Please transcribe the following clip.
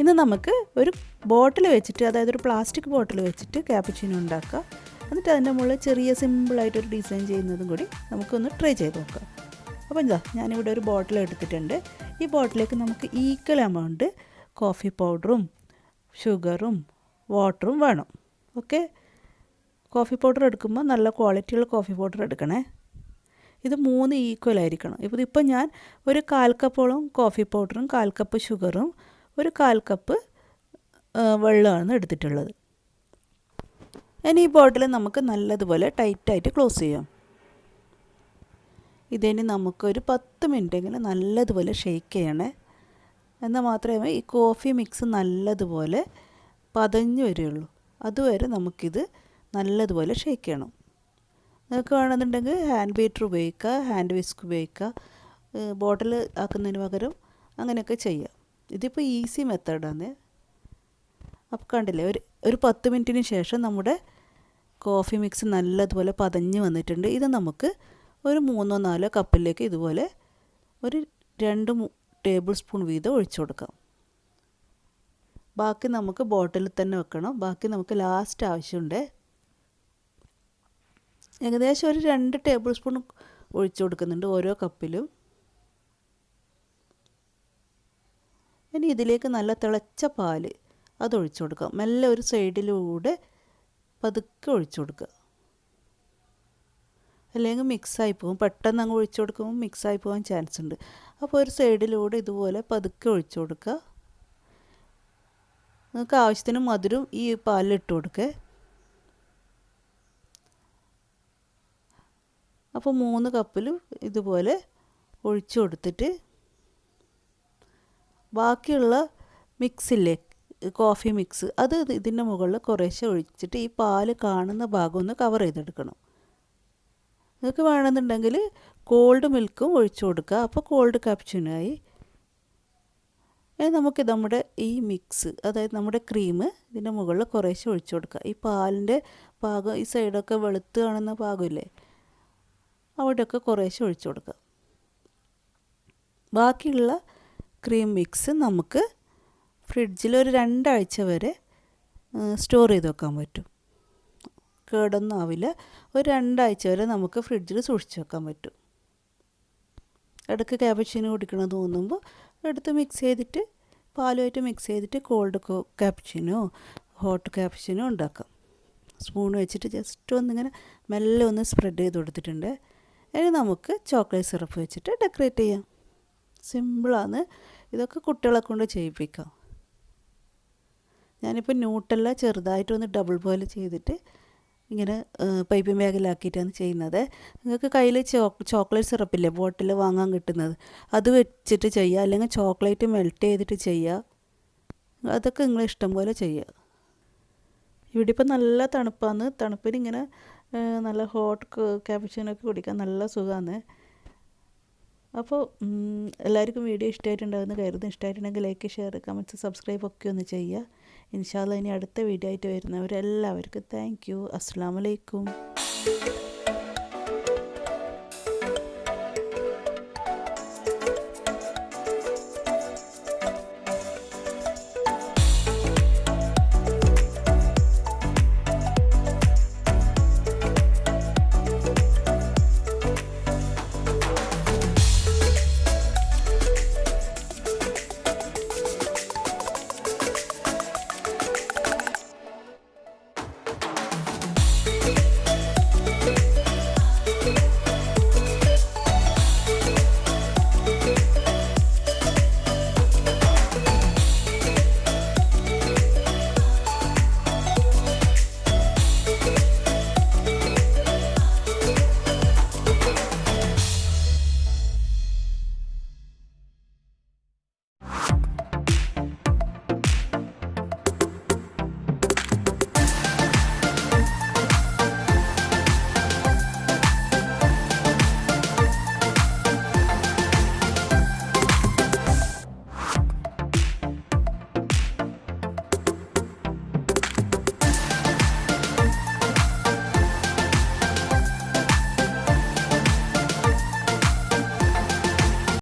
ഇന്ന് നമുക്ക് ഒരു ബോട്ടിൽ വെച്ചിട്ട്, അതായത് ഒരു പ്ലാസ്റ്റിക് ബോട്ടിൽ വെച്ചിട്ട് ക്യാപ്പുച്ചിനോ ഉണ്ടാക്കുക. എന്നിട്ട് അതിൻ്റെ മുകളിൽ ചെറിയ സിമ്പിളായിട്ടൊരു ഡിസൈൻ ചെയ്യുന്നതും കൂടി നമുക്കൊന്ന് ട്രൈ ചെയ്ത് നോക്കാം. അപ്പോൾ എന്താ, ഞാനിവിടെ ഒരു ബോട്ടിൽ എടുത്തിട്ടുണ്ട്. ഈ ബോട്ടിലേക്ക് നമുക്ക് ഈക്വൽ എമൗണ്ട് കോഫി പൗഡറും ഷുഗറും വാട്ടറും വേണം. ഓക്കെ, കോഫി പൗഡർ എടുക്കുമ്പോൾ നല്ല ക്വാളിറ്റിയുള്ള കോഫി പൗഡർ എടുക്കണേ. ഇത് 3 ഈക്വൽ ആയിരിക്കണം. ഇപ്പോൾ ഞാൻ ഒരു 1/4 കപ്പോളം കോഫി പൗഡറും 1/4 കപ്പ് ഷുഗറും ഒരു 1/4 കപ്പ് വെള്ളമാണ് എടുത്തിട്ടുള്ളത്. ഇനി ഈ ബോട്ടിൽ നമുക്ക് നല്ലതുപോലെ ടൈറ്റായിട്ട് ക്ലോസ് ചെയ്യാം. ഇതിന് നമുക്കൊരു 10 മിനിറ്റെങ്കിലും നല്ലതുപോലെ ഷെയ്ക്ക് ചെയ്യണേ. എന്നാൽ മാത്രമേ ഈ കോഫി മിക്സ് നല്ലതുപോലെ പതഞ്ഞ് വരികയുള്ളൂ. അതുവരെ നമുക്കിത് നല്ലതുപോലെ ഷെയ്ക്ക് ചെയ്യണം. നിങ്ങൾക്ക് വേണമെന്നുണ്ടെങ്കിൽ ഹാൻഡ് ബീറ്റർ ഉപയോഗിക്കുക, ഹാൻഡ് വിസ്ക് ഉപയോഗിക്കുക, ബോട്ടിൽ ആക്കുന്നതിന് പകരം അങ്ങനെയൊക്കെ ചെയ്യാം. ഇതിപ്പോൾ ഈസി മെത്തേഡാണ്. അപ്പോൾ കണ്ടില്ലേ, ഒരു 10 മിനിറ്റിന് ശേഷം നമ്മുടെ കോഫി മിക്സ് നല്ലതുപോലെ പതഞ്ഞ് വന്നിട്ടുണ്ട്. ഇത് നമുക്ക് ഒരു 3-4 കപ്പിലേക്ക് ഇതുപോലെ ഒരു 2 ടേബിൾ സ്പൂൺ വീതം ഒഴിച്ചു കൊടുക്കാം. ബാക്കി നമുക്ക് ബോട്ടിലിൽ തന്നെ വെക്കണം. ബാക്കി നമുക്ക് ലാസ്റ്റ് ആവശ്യമുണ്ട്. ഏകദേശം ഒരു 2 ടേബിൾ സ്പൂൺ ഒഴിച്ചു കൊടുക്കുന്നുണ്ട് ഓരോ കപ്പിലും. ഇനി ഇതിലേക്ക് നല്ല തിളച്ച പാൽ അതൊഴിച്ചു കൊടുക്കാം. മെല്ലെ ഒരു സൈഡിലൂടെ പതുക്കെ ഒഴിച്ചു കൊടുക്കുക, അല്ലെങ്കിൽ മിക്സായി പോകും. പെട്ടെന്ന് അങ്ങ് ഒഴിച്ചു കൊടുക്കുമ്പോൾ മിക്സായി പോകാൻ ചാൻസ് ഉണ്ട്. അപ്പോൾ ഒരു സൈഡിലൂടെ ഇതുപോലെ പതുക്കെ ഒഴിച്ചു കൊടുക്കുക. നിങ്ങൾക്ക് ആവശ്യത്തിന് മധുരം ഈ പാലിലിട്ട് കൊടുക്കുക. അപ്പോൾ 3 കപ്പിലും ഇതുപോലെ ഒഴിച്ചു കൊടുത്തിട്ട് ബാക്കിയുള്ള മിക്സില്ലേ, കോഫി മിക്സ്, അത് ഇതിൻ്റെ മുകളിൽ കുറേശ്ശെ ഒഴിച്ചിട്ട് ഈ പാല് കാണുന്ന ഭാഗം ഒന്ന് കവർ ചെയ്തെടുക്കണം. നിങ്ങൾക്ക് വേണമെന്നുണ്ടെങ്കിൽ കോൾഡ് മിൽക്കും ഒഴിച്ചു കൊടുക്കുക. അപ്പോൾ കോൾഡ് കാപ്പുച്ചിനോ ആയി. നമുക്ക് നമ്മുടെ ഈ മിക്സ്, അതായത് നമ്മുടെ ക്രീം ഇതിൻ്റെ മുകളിൽ കുറേശ്ശെ ഒഴിച്ചു കൊടുക്കുക. ഈ പാലിൻ്റെ ഭാഗം, ഈ സൈഡൊക്കെ വെളുത്ത് കാണുന്ന ഭാഗമില്ലേ, അവിടെയൊക്കെ കുറേശ്ശെ ഒഴിച്ചു കൊടുക്കുക. ബാക്കിയുള്ള ക്രീം മിക്സ് നമുക്ക് ഫ്രിഡ്ജിൽ ഒരു 2 ആഴ്ച വരെ സ്റ്റോർ ചെയ്ത് വെക്കാൻ പറ്റും. കേടൊന്നും ആവില്ല. ഒരു 2 ആഴ്ച വരെ നമുക്ക് ഫ്രിഡ്ജിൽ സൂക്ഷിച്ച് വെക്കാൻ പറ്റും. ഇടയ്ക്ക് ക്യാപ്പുച്ചിനോ കുടിക്കണം തോന്നുമ്പോൾ എടുത്ത് മിക്സ് ചെയ്തിട്ട്, പാലുമായിട്ട് മിക്സ് ചെയ്തിട്ട് കോൾഡ് ക്യാപ്പുച്ചിനോ ഹോട്ട് ക്യാപ്പുച്ചിനോ ഉണ്ടാക്കാം. സ്പൂൺ വെച്ചിട്ട് ജസ്റ്റ് ഒന്നിങ്ങനെ മെല്ലെ ഒന്ന് സ്പ്രെഡ് ചെയ്ത് കൊടുത്തിട്ടുണ്ട്. ഇനി നമുക്ക് ചോക്ലേറ്റ് സിറപ്പ് വെച്ചിട്ട് ഡെക്കറേറ്റ് ചെയ്യാം. സിമ്പിളാണ്. ഇതൊക്കെ കുട്ടികളെ കൊണ്ട് ചെയ്യിപ്പിക്കാം. ഞാനിപ്പോൾ ന്യൂട്ടെല്ല ചെറുതായിട്ടൊന്ന് ഡബിൾ ബോയിൽ ചെയ്തിട്ട് ഇങ്ങനെ പൈപ്പിംഗ് ബാഗിലാക്കിയിട്ടാണ് ചെയ്യുന്നത്. നിങ്ങൾക്ക് കയ്യിൽ ചോക്ലേറ്റ് സിറപ്പില്ലേ, ബോട്ടിൽ വാങ്ങാൻ കിട്ടുന്നത്, അത് വെച്ചിട്ട് ചെയ്യുക, അല്ലെങ്കിൽ ചോക്ലേറ്റ് മെൽറ്റ് ചെയ്തിട്ട് ചെയ്യുക. അതൊക്കെ നിങ്ങളെ ഇഷ്ടം പോലെ ചെയ്യുക. ഇവിടെ ഇപ്പോൾ നല്ല തണുപ്പാണ്. തണുപ്പിന് ഇങ്ങനെ നല്ല ഹോട്ട് ക്യാപ്പുച്ചിനൊക്കെ കുടിക്കാൻ നല്ല സുഖമാണ്. അപ്പോൾ എല്ലാവർക്കും വീഡിയോ ഇഷ്ടമായിട്ടുണ്ടാകുമെന്ന് കരുതുന്നു. ഇഷ്ടമായിട്ടുണ്ടെങ്കിൽ ലൈക്ക്, ഷെയർ, കമൻറ്റ്സ്, സബ്സ്ക്രൈബ് ഒക്കെ ഒന്ന് ചെയ്യുക. ഇൻഷാ അല്ലാഹ് ഇനി അടുത്ത വീഡിയോ ആയിട്ട് വരുന്നവരെല്ലാവർക്കും താങ്ക് യു. അസ്സലാമു അലൈക്കും.